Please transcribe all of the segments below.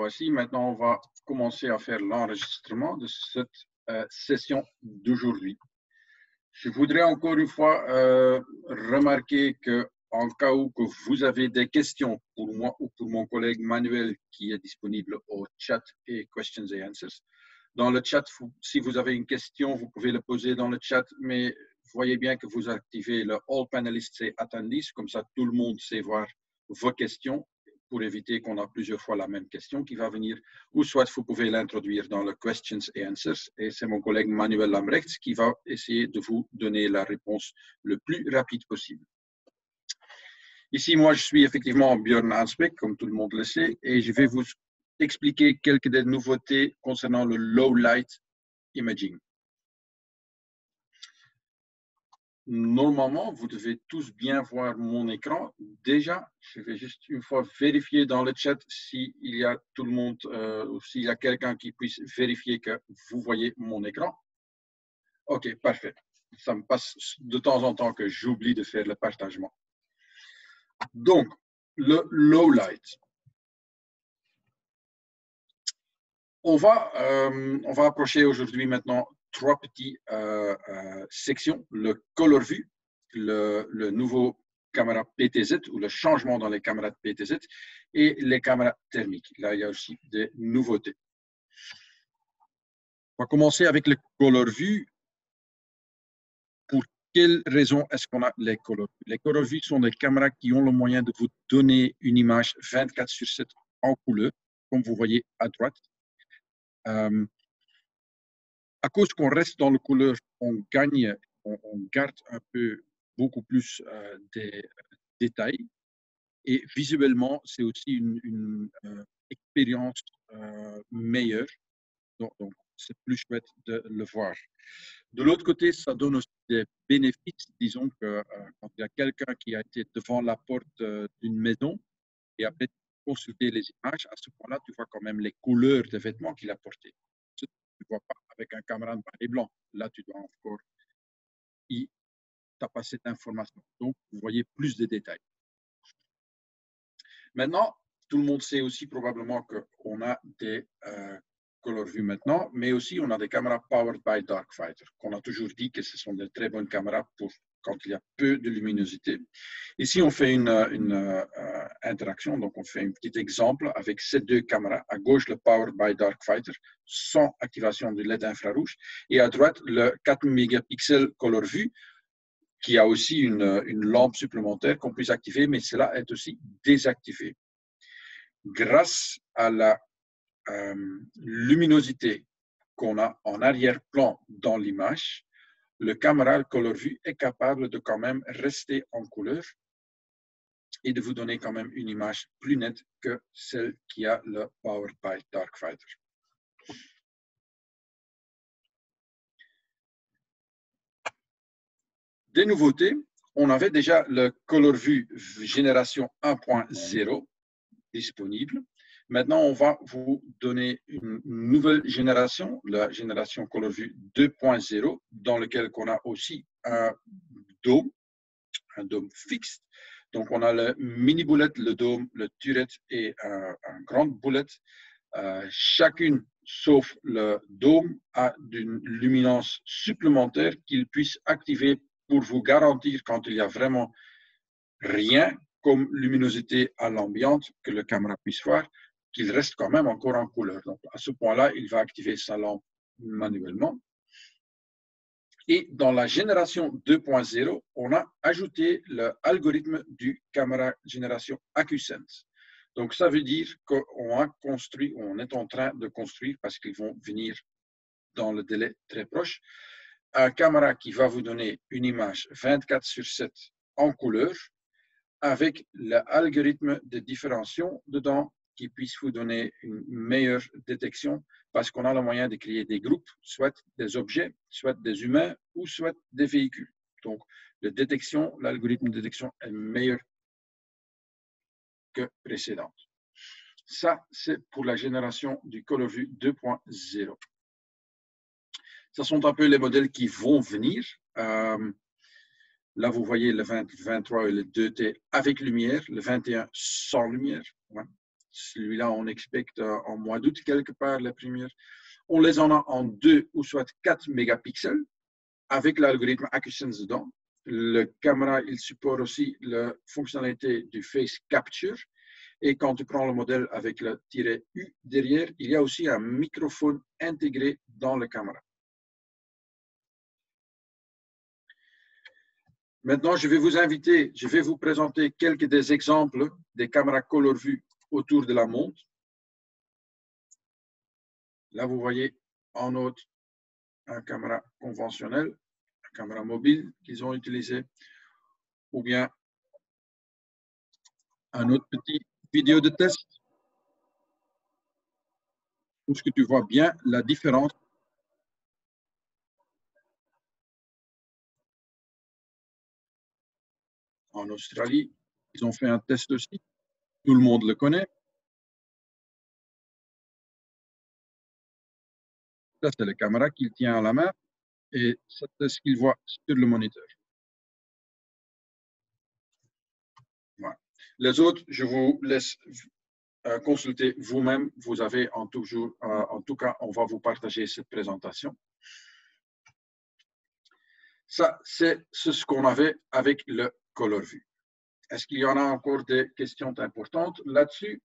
Voici, maintenant on va commencer à faire l'enregistrement de cette session d'aujourd'hui. Je voudrais encore une fois remarquer qu'en cas où que vous avez des questions pour moi ou pour mon collègue Manuel qui est disponible au chat et questions et answers. Dans le chat, si vous avez une question, vous pouvez le poser dans le chat, mais voyez bien que vous activez le All Panelists et Attendees, comme ça tout le monde sait voir vos questions pour éviter qu'on a plusieurs fois la même question qui va venir, ou soit vous pouvez l'introduire dans le Questions et Answers, et c'est mon collègue Manuel Lambrechts qui va essayer de vous donner la réponse le plus rapide possible. Ici, moi, je suis effectivement Björn Hansbeck, comme tout le monde le sait, et je vais vous expliquer quelques des nouveautés concernant le Low Light Imaging. Normalement, vous devez tous bien voir mon écran. Déjà, je vais juste une fois vérifier dans le chat s'il y a tout le monde, ou s'il y a quelqu'un qui puisse vérifier que vous voyez mon écran. OK, parfait. Ça me passe de temps en temps que j'oublie de faire le partagement. Donc, le low light. On va approcher aujourd'hui maintenant trois petites sections. Le Color View, le nouveau caméra PTZ ou le changement dans les caméras de PTZ et les caméras thermiques. Là, il y a aussi des nouveautés. On va commencer avec le Color View. Pour quelles raisons est-ce qu'on a les Color View? Les Color View sont des caméras qui ont le moyen de vous donner une image 24/7 en couleur, comme vous voyez à droite. À cause qu'on reste dans le couleur, on gagne, on garde un peu beaucoup plus des détails. Et visuellement, c'est aussi une expérience meilleure. Donc c'est plus chouette de le voir. De l'autre côté, ça donne aussi des bénéfices. Disons que quand il y a quelqu'un qui a été devant la porte d'une maison et après consulter les images, à ce point-là, tu vois quand même les couleurs des vêtements qu'il a portés. Tu ne vois pas avec un caméra noir et blanc. Là, tu dois encore y taper cette information. Donc, vous voyez plus de détails. Maintenant, tout le monde sait aussi probablement qu'on a des Color View maintenant, mais aussi on a des caméras powered by Darkfighter, qu'on a toujours dit que ce sont de très bonnes caméras pour quand il y a peu de luminosité. Ici, on fait une interaction, donc on fait un petit exemple avec ces deux caméras. À gauche, le powered by Darkfighter, sans activation du LED infrarouge, et à droite, le 4 mégapixels Color View, qui a aussi une lampe supplémentaire qu'on puisse activer, mais cela est aussi désactivé. Grâce à la luminosité qu'on a en arrière-plan dans l'image, le caméra Color View est capable de quand même rester en couleur et de vous donner quand même une image plus nette que celle qui a le Powered by Darkfighter. Des nouveautés, on avait déjà le Color View génération 1.0 disponible. Maintenant, on va vous donner une nouvelle génération, la génération Color View 2.0, dans lequel on a aussi un dôme fixe. Donc, on a le mini bullet, le dôme, le turret et un grand bullet. Chacune, sauf le dôme, a une luminance supplémentaire qu'il puisse activer pour vous garantir quand il y a vraiment rien comme luminosité à l'ambiance que le caméra puisse voir, qu'il reste quand même encore en couleur. Donc, à ce point-là, il va activer sa lampe manuellement. Et dans la génération 2.0, on a ajouté l'algorithme du caméra génération AccuSense. Donc, ça veut dire qu'on a construit, on est en train de construire, parce qu'ils vont venir dans le délai très proche, un caméra qui va vous donner une image 24/7 en couleur, avec l'algorithme de différenciation dedans qui puisse vous donner une meilleure détection parce qu'on a le moyen de créer des groupes, soit des objets, soit des humains ou soit des véhicules. Donc, l'algorithme de détection est meilleur que précédente. Ça, c'est pour la génération du Color View 2.0. Ce sont un peu les modèles qui vont venir. Là, vous voyez le 23 et le 2T avec lumière, le 21 sans lumière. Ouais. Celui-là, on expecte en mois d'août quelque part, la première. On les en a en 2 ou soit 4 mégapixels avec l'algorithme AcuSense dedans. Le caméra, il supporte aussi la fonctionnalité du Face Capture. Et quand tu prends le modèle avec le tiret U derrière, il y a aussi un microphone intégré dans la caméra. Maintenant, je vais vous présenter quelques des exemples des caméras Color Vue autour de la montre. Là, vous voyez en haut une caméra conventionnelle, une caméra mobile qu'ils ont utilisée, ou bien un autre petit vidéo de test où ce que tu vois bien la différence. En Australie, ils ont fait un test aussi. Tout le monde le connaît. Ça, c'est la caméra qu'il tient à la main et c'est ce qu'il voit sur le moniteur. Voilà. Les autres, je vous laisse consulter vous-même. Vous avez en tout cas, on va vous partager cette présentation. Ça, c'est ce qu'on avait avec le Color Vue. Est-ce qu'il y en a encore des questions importantes là-dessus?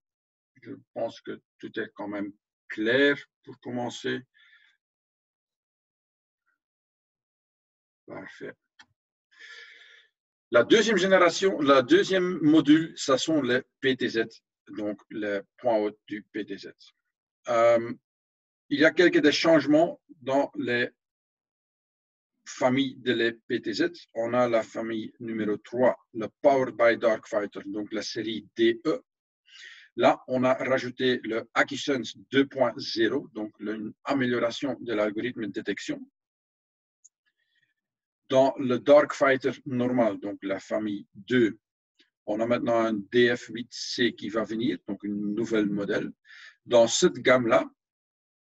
Je pense que tout est quand même clair pour commencer. Parfait. La deuxième génération, le deuxième module, ce sont les PTZ, donc les points hauts du PTZ. Il y a quelques changements dans les familles de les PTZ. On a la famille numéro 3, le Powered by Darkfighter, donc la série DE. Là, on a rajouté le AcuSense 2.0, donc une amélioration de l'algorithme de détection. Dans le Darkfighter normal, donc la famille 2, on a maintenant un DF8C qui va venir, donc une nouvelle modèle. Dans cette gamme-là,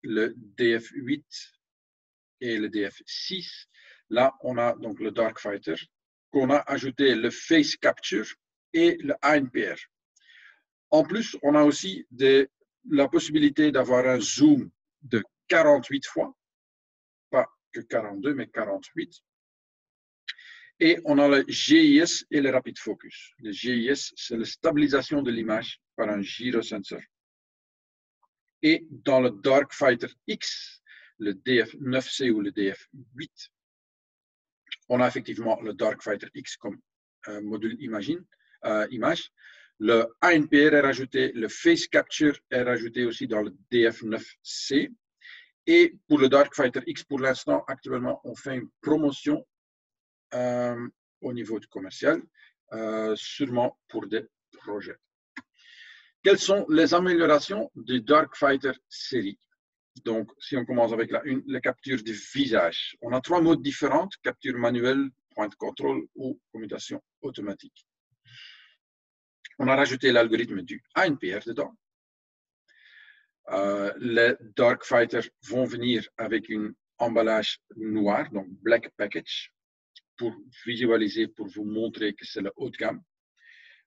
le DF8 et le DF6, là, on a donc le Darkfighter, qu'on a ajouté le Face Capture et le ANPR. En plus, on a aussi la possibilité d'avoir un zoom de 48 fois, pas que 42, mais 48. Et on a le GIS et le Rapid Focus. Le GIS, c'est la stabilisation de l'image par un gyrosensor. Et dans le Darkfighter X, le DF9C ou le DF8, on a effectivement le Darkfighter X comme module image. Le ANPR est rajouté, le Face Capture est rajouté aussi dans le DF9C. Et pour le Darkfighter X, pour l'instant, actuellement, on fait une promotion au niveau du commercial, sûrement pour des projets. Quelles sont les améliorations du Darkfighter série? Donc, si on commence avec la capture du visage, on a 3 modes différents, capture manuelle, point de contrôle ou commutation automatique. On a rajouté l'algorithme du ANPR dedans. Les Darkfighter vont venir avec un emballage noir, donc Black Package, pour visualiser, pour vous montrer que c'est le haut de gamme.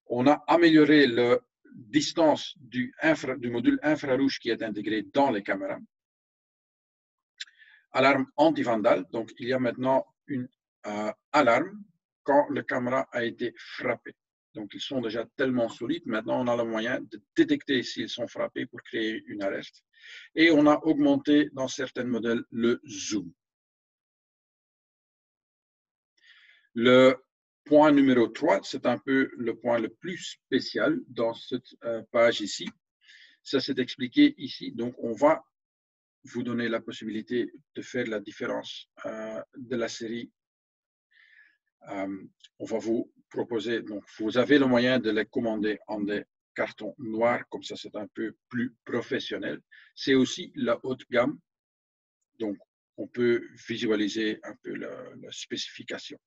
On a amélioré la distance du module infrarouge qui est intégré dans les caméras. Alarme anti-vandal, donc il y a maintenant une alarme quand la caméra a été frappée. Donc ils sont déjà tellement solides, maintenant on a le moyen de détecter s'ils sont frappés pour créer une alerte. Et on a augmenté dans certains modèles le zoom. Le point numéro 3, c'est un peu le point le plus spécial dans cette page ici. Ça, c'est expliqué ici. Donc, on va vous donner la possibilité de faire la différence de la série. On va vous proposer, donc, vous avez le moyen de les commander en des cartons noirs, comme ça, c'est un peu plus professionnel. C'est aussi la haute gamme. Donc, on peut visualiser un peu la spécification.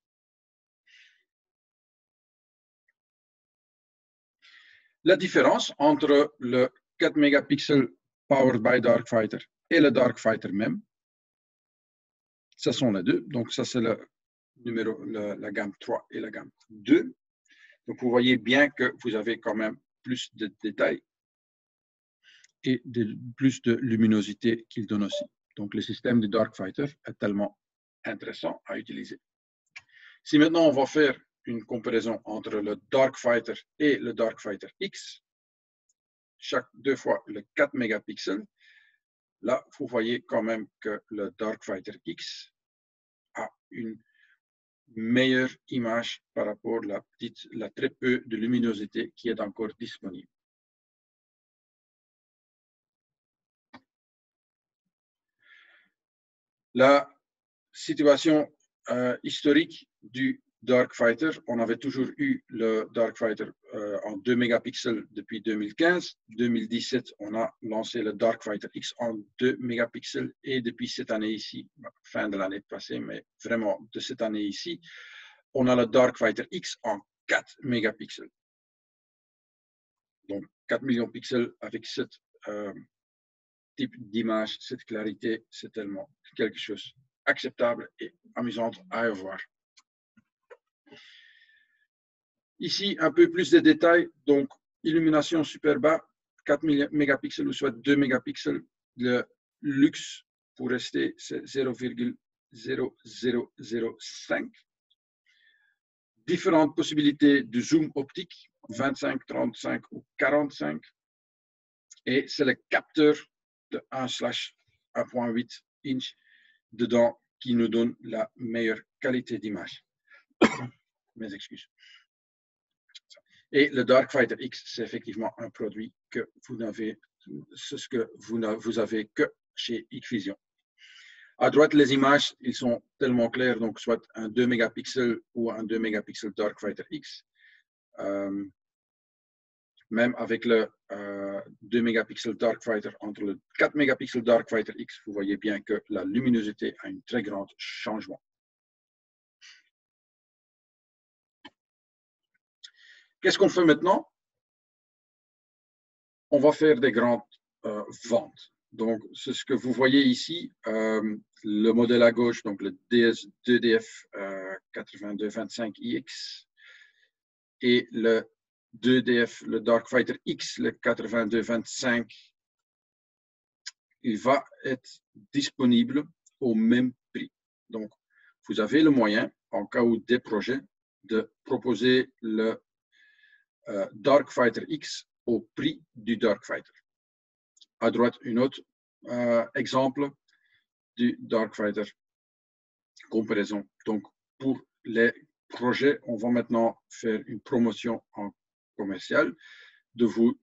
La différence entre le 4 mégapixels Powered by Darkfighter et le Darkfighter même, ce sont les deux. Donc, ça, c'est la gamme 3 et la gamme 2. Donc, vous voyez bien que vous avez quand même plus de détails. et plus de luminosité qu'il donne aussi. Donc, le système du Darkfighter est tellement intéressant à utiliser. Si maintenant on va faire une comparaison entre le Darkfighter et le Darkfighter X, chaque 2 fois le 4 mégapixels, là, vous voyez quand même que le Darkfighter X a une meilleure image par rapport à la très peu de luminosité qui est encore disponible. La situation historique du Darkfighter, on avait toujours eu le Darkfighter en 2 mégapixels depuis 2015. 2017, on a lancé le Darkfighter X en 2 mégapixels et depuis cette année ici, fin de l'année passée, mais vraiment de cette année ici, on a le Darkfighter X en 4 mégapixels. Donc 4 millions de pixels avec ce type d'image, cette clarité, c'est tellement quelque chose acceptable et amusante à voir. Ici, un peu plus de détails. Donc, illumination super bas, 4 mégapixels ou soit 2 mégapixels. Le luxe, pour rester, c'est 0,0005. Différentes possibilités de zoom optique, 25, 35 ou 45. Et c'est le capteur de 1/1.8 inch dedans qui nous donne la meilleure qualité d'image. Mes excuses. Et le Darkfighter X, c'est effectivement un produit que vous n'avez, ce que vous avez que chez Hikvision. À droite, les images, ils sont tellement clairs, donc soit un 2 mégapixels ou un 2 mégapixels Darkfighter X. Même avec le 2 mégapixels Darkfighter, entre le 4 mégapixels Darkfighter X, vous voyez bien que la luminosité a un très grand changement. Qu'est-ce qu'on fait maintenant? On va faire des grandes ventes. Donc, c'est ce que vous voyez ici, le modèle à gauche, donc le DS2DF 8225iX et le 2DF, le Darkfighter X, le 8225, il va être disponible au même prix. Donc, vous avez le moyen, en cas où des projets, de proposer le Darkfighter X au prix du Darkfighter. À droite, un autre exemple du Darkfighter comparaison. Donc, pour les projets, on va maintenant faire une promotion en commercial, de vous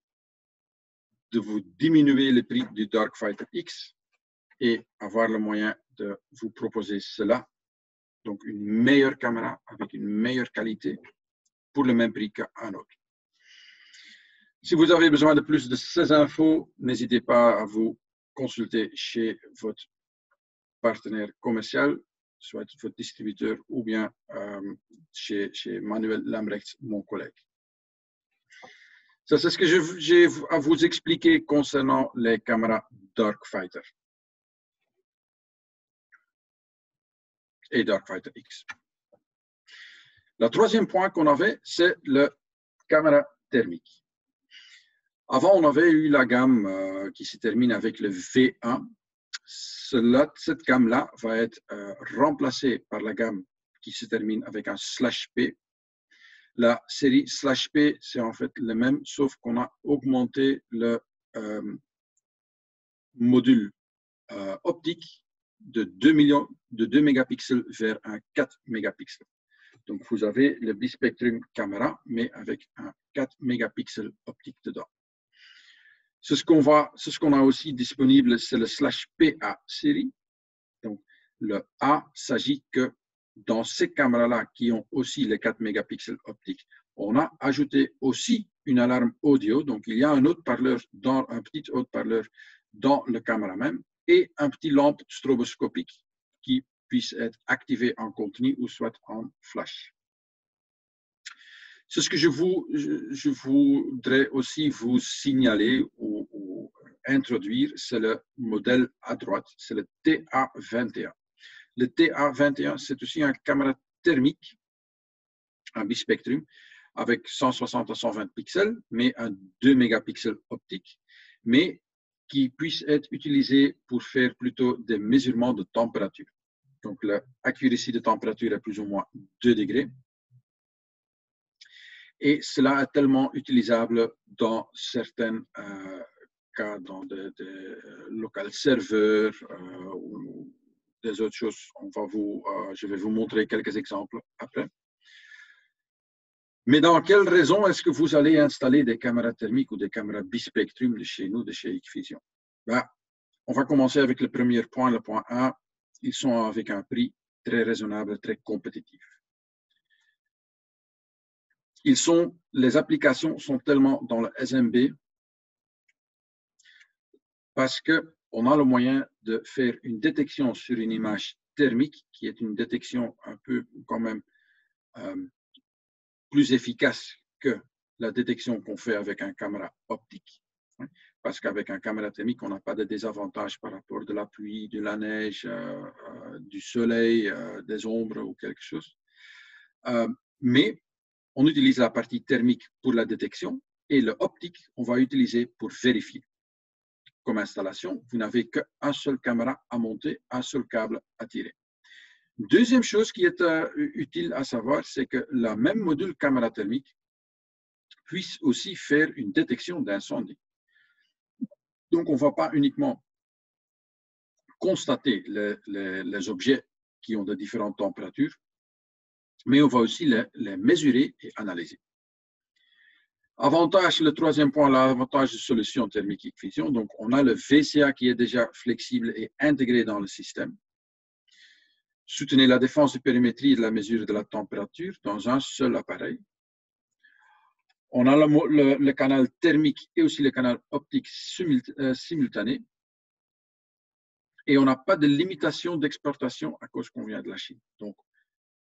diminuer le prix du Darkfighter X et avoir le moyen de vous proposer cela. Donc, une meilleure caméra avec une meilleure qualité pour le même prix qu'un autre. Si vous avez besoin de plus de ces infos, n'hésitez pas à vous consulter chez votre partenaire commercial, soit votre distributeur ou bien chez Manuel Lambrecht, mon collègue. Ça, c'est ce que j'ai à vous expliquer concernant les caméras Darkfighter et Darkfighter X. Le troisième point qu'on avait, c'est la caméra thermique. Avant, on avait eu la gamme qui se termine avec le V1. Cette gamme-là va être remplacée par la gamme qui se termine avec un /P. La série /P, c'est en fait le même, sauf qu'on a augmenté le module optique de 2 mégapixels vers un 4 mégapixels. Donc, vous avez le bispectrum caméra, mais avec un 4 mégapixels optique dedans. C'est ce qu'on a aussi disponible, c'est le /PA série. Donc, le A s'agit que dans ces caméras-là qui ont aussi les 4 mégapixels optiques, on a ajouté aussi une alarme audio. Donc, il y a un petit haut-parleur dans le caméra même et un petit lampe stroboscopique qui puisse être activé en continu ou soit en flash. C'est ce que je voudrais aussi vous signaler ou introduire, c'est le modèle à droite, c'est le TA21. Le TA21, c'est aussi une caméra thermique, un bispectrum, avec 160 à 120 pixels, mais un 2 mégapixels optique. Mais qui puisse être utilisé pour faire plutôt des mesurements de température. Donc, l'accuracy de température est plus ou moins 2 degrés. Et cela est tellement utilisable dans certains cas, dans des local serveurs ou des autres choses. Je vais vous montrer quelques exemples après. Mais dans quelle raison est-ce que vous allez installer des caméras thermiques ou des caméras bispectrum de chez nous, de chez Hikvision? On va commencer avec le premier point, le point A. Ils sont avec un prix très raisonnable, très compétitif. Les applications sont tellement dans le SMB parce qu'on a le moyen de faire une détection sur une image thermique qui est une détection un peu quand même plus efficace que la détection qu'on fait avec un caméra optique. Parce qu'avec un caméra thermique, on n'a pas de désavantage par rapport de la pluie, de la neige, du soleil, des ombres ou quelque chose. Mais on utilise la partie thermique pour la détection et l'optique, on va utiliser pour vérifier. Comme installation, vous n'avez qu'un seul caméra à monter, un seul câble à tirer. Deuxième chose qui est utile à savoir, c'est que la même module caméra thermique puisse aussi faire une détection d'incendie. Donc, on ne va pas uniquement constater les objets qui ont de différentes températures, mais on va aussi les mesurer et analyser. Avantage, le troisième point, l'avantage de solution thermique Hikvision. Donc, on a le VCA qui est déjà flexible et intégré dans le système. Soutenez la défense de périmétrie et de la mesure de la température dans un seul appareil. On a le canal thermique et aussi le canal optique simultané. Et on n'a pas de limitation d'exportation à cause qu'on vient de la Chine. Donc,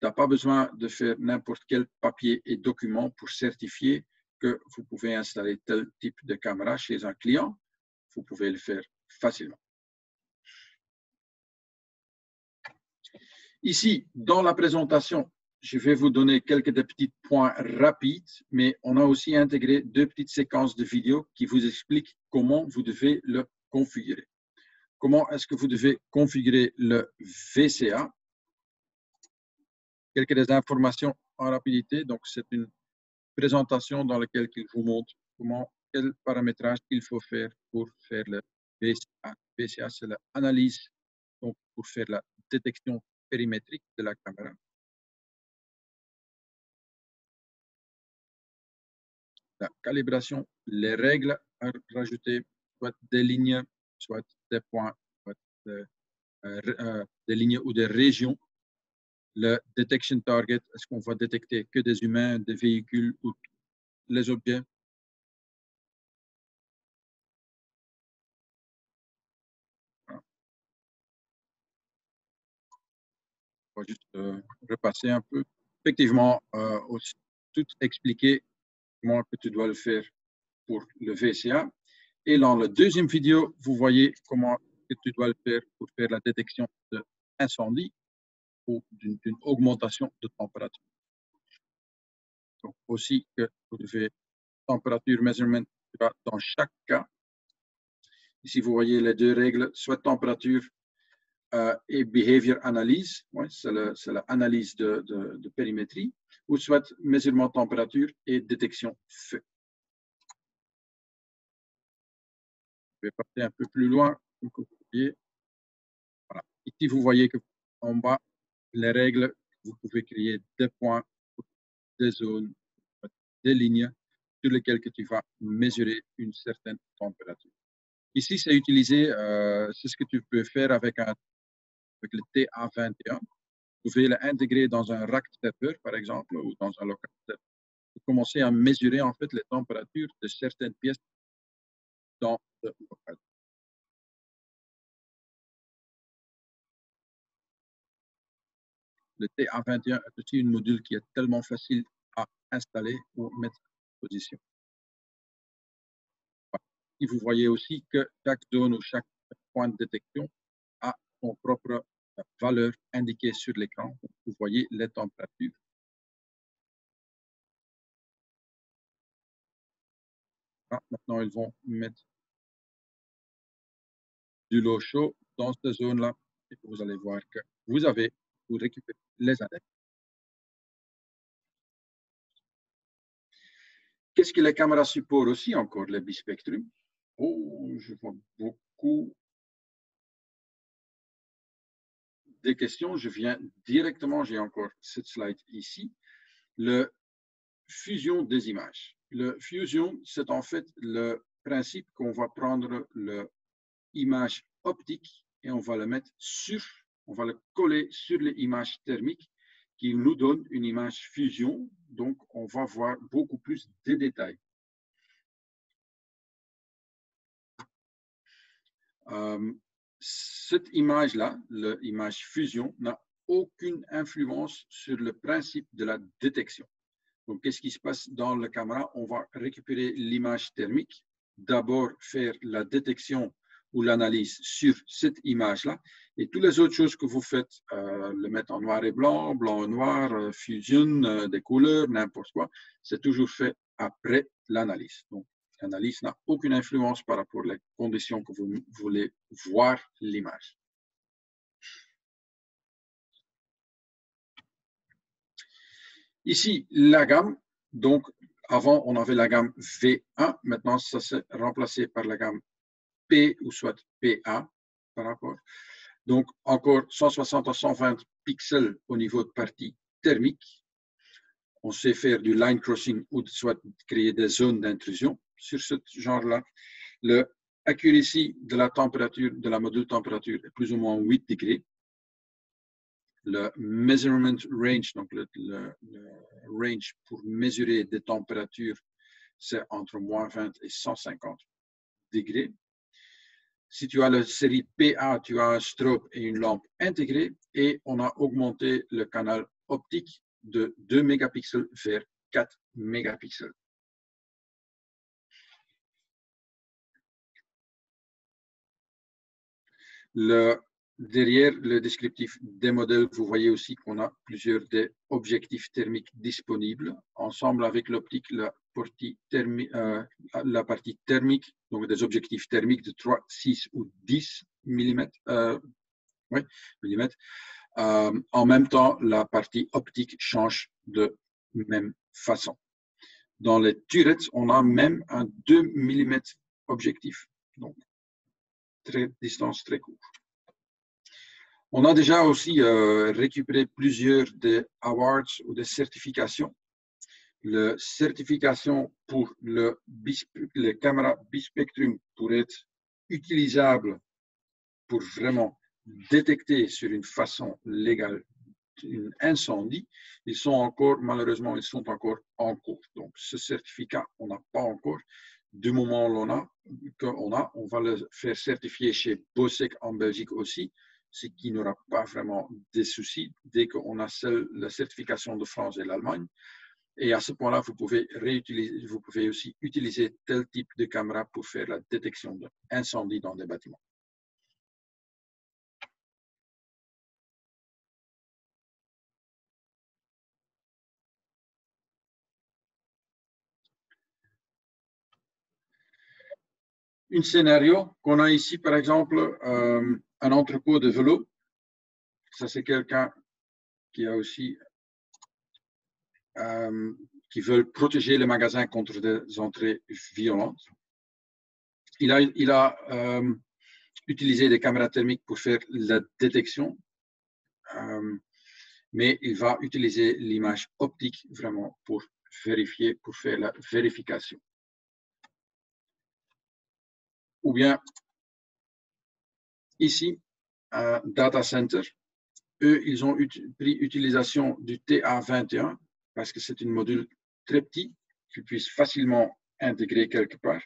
tu n'as pas besoin de faire n'importe quel papier et document pour certifier que vous pouvez installer tel type de caméra chez un client. Vous pouvez le faire facilement. Ici, dans la présentation, je vais vous donner quelques petits points rapides, mais on a aussi intégré 2 petites séquences de vidéos qui vous expliquent comment vous devez le configurer. Comment est-ce que vous devez configurer le VCA? Quelques des informations en rapidité. Donc, c'est une présentation dans laquelle il vous montre quel paramétrage il faut faire pour faire le VCA. VCA, c'est l'analyse, donc pour faire la détection périmétrique de la caméra. La calibration, les règles à rajouter, soit des lignes, soit des points, soit des lignes ou des régions. Le detection target, est-ce qu'on va détecter que des humains, des véhicules ou les objets? Voilà. On va juste repasser un peu. Effectivement, aussi, tout expliquer comment que tu dois le faire pour le VCA. Et dans la deuxième vidéo, vous voyez comment que tu dois le faire pour faire la détection d'incendie ou d'une augmentation de température. Donc aussi que vous devez température measurement dans chaque cas. Ici, vous voyez les 2 règles, soit température et behavior analyse, ouais, c'est l'analyse de périmétrie, ou soit mesurement température et détection feu. Je vais passer un peu plus loin. Donc, vous voyez, voilà. Ici, vous voyez qu'en bas, les règles, vous pouvez créer des points, des zones, des lignes sur lesquelles que tu vas mesurer une certaine température. Ici, c'est utilisé, c'est ce que tu peux faire avec le TA21. Vous pouvez l'intégrer dans un rack serveur, par exemple, ou dans un local serveur. Vous commencez à mesurer en fait les températures de certaines pièces dans le local. Le TA21 est aussi une module qui est tellement facile à installer ou mettre en position. Et vous voyez aussi que chaque zone ou chaque point de détection a son propre valeur indiquée sur l'écran. Vous voyez les températures. Ah, maintenant, ils vont mettre de l'eau chaude dans cette zone-là. Et vous allez voir que vous avez pour récupérer les index. Qu'est-ce que les caméras supportent aussi encore, les bispectrum? Oh, je vois beaucoup de questions. Je viens directement, j'ai encore cette slide ici. Le fusion des images. Le fusion, c'est en fait le principe qu'on va prendre l'image optique et on va le mettre sur, on va le coller sur les images thermiques qui nous donnent une image fusion. Donc, on va voir beaucoup plus de détails. Cette image-là, l'image fusion, n'a aucune influence sur le principe de la détection. Donc, qu'est-ce qui se passe dans la caméra? On va récupérer l'image thermique, d'abord faire la détection ou l'analyse sur cette image-là, et toutes les autres choses que vous faites, le mettre en noir et blanc, blanc et noir, fusion, des couleurs, n'importe quoi, c'est toujours fait après l'analyse. Donc, l'analyse n'a aucune influence par rapport aux conditions que vous voulez voir l'image. Ici, la gamme, donc avant on avait la gamme V1, maintenant ça s'est remplacé par la gamme P ou soit PA par rapport. Donc encore 160 à 120 pixels au niveau de partie thermique. On sait faire du line crossing ou soit créer des zones d'intrusion sur ce genre-là. L'accuracy de la température, de la module température est plus ou moins 8 degrés. Le measurement range, donc le range pour mesurer des températures, c'est entre moins 20 et 150 degrés. Si tu as la série PA, tu as un strobe et une lampe intégrée et on a augmenté le canal optique de 2 mégapixels vers 4 mégapixels. Derrière le descriptif des modèles, vous voyez aussi qu'on a plusieurs des objectifs thermiques disponibles. Ensemble avec l'optique, la partie thermique, donc des objectifs thermiques de 3, 6 ou 10 mm. En même temps, la partie optique change de même façon. Dans les turrets, on a même un 2 mm objectif. Donc, distance très courte. On a déjà aussi récupéré plusieurs des awards ou des certifications. La certification pour les caméras bispectrum pour être utilisable pour vraiment détecter sur une façon légale un incendie, ils sont encore, malheureusement, ils sont encore en cours. Donc, ce certificat, on n'a pas encore. Du moment on va le faire certifier chez BOSEC en Belgique aussi, ce qui n'aura pas vraiment de soucis dès qu'on a la certification de France et l'Allemagne. Et à ce point-là, vous pouvez aussi utiliser tel type de caméra pour faire la détection d'incendie dans des bâtiments. Un scénario qu'on a ici, par exemple, un entrepôt de vélo. Ça, c'est quelqu'un qui a aussi qui veulent protéger les magasins contre des entrées violentes. Il a utilisé des caméras thermiques pour faire la détection, mais il va utiliser l'image optique vraiment pour vérifier, pour faire la vérification. Ou bien ici, un data center. Eux, ils ont pris utilisation du TA21 parce que c'est un module très petit qu'ils puissent facilement intégrer quelque part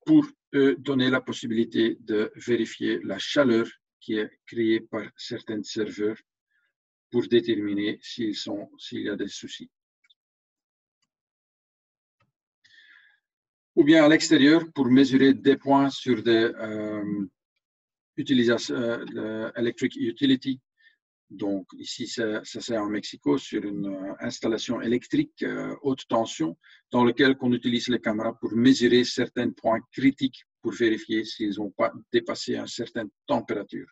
pour donner la possibilité de vérifier la chaleur qui est créée par certains serveurs pour déterminer s'il y a des soucis. Ou bien à l'extérieur pour mesurer des points sur des utilisations electric utility. Donc ici, ça c'est en Mexico sur une installation électrique haute tension dans laquelle on utilise les caméras pour mesurer certains points critiques pour vérifier s'ils n'ont pas dépassé une certaine température.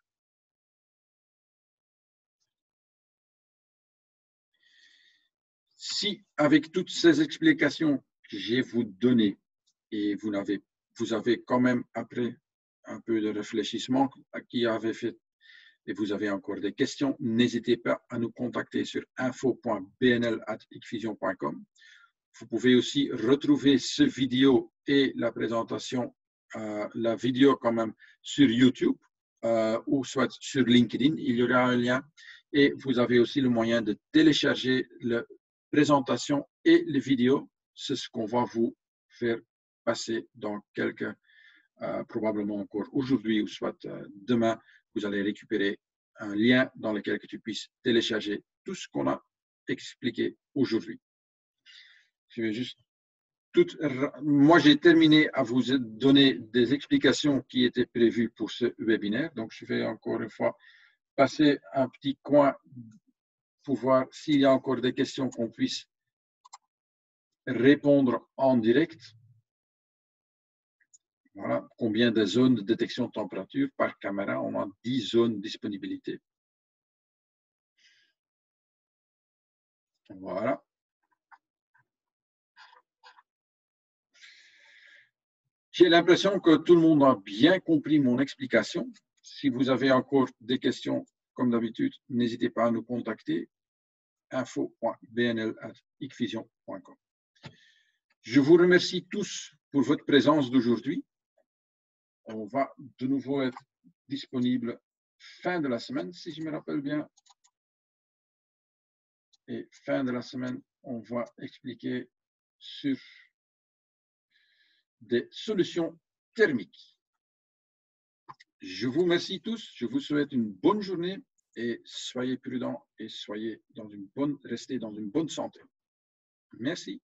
Si, avec toutes ces explications que j'ai vous données, et vous avez quand même, après un peu de réfléchissement qui avait fait, et vous avez encore des questions, n'hésitez pas à nous contacter sur info.bnl@icvision.com. Vous pouvez aussi retrouver cette vidéo et la présentation, la vidéo quand même, sur YouTube ou soit sur LinkedIn. Il y aura un lien. Et vous avez aussi le moyen de télécharger la présentation et les vidéos. C'est ce qu'on va vous faire passer dans quelques, probablement encore aujourd'hui ou soit demain. Vous allez récupérer un lien dans lequel tu puisses télécharger tout ce qu'on a expliqué aujourd'hui. Je vais juste moi, j'ai terminé à vous donner des explications qui étaient prévues pour ce webinaire. Donc, je vais encore une fois passer un petit coin pour voir s'il y a encore des questions qu'on puisse répondre en direct. Voilà, combien de zones de détection de température par caméra? On a 10 zones de disponibilité. Voilà. J'ai l'impression que tout le monde a bien compris mon explication. Si vous avez encore des questions, comme d'habitude, n'hésitez pas à nous contacter. info.bnl@icvision.com. Je vous remercie tous pour votre présence d'aujourd'hui. On va de nouveau être disponible fin de la semaine, si je me rappelle bien. Et fin de la semaine, on va expliquer sur des solutions thermiques. Je vous remercie tous. Je vous souhaite une bonne journée et soyez prudents et restez dans une bonne santé. Merci.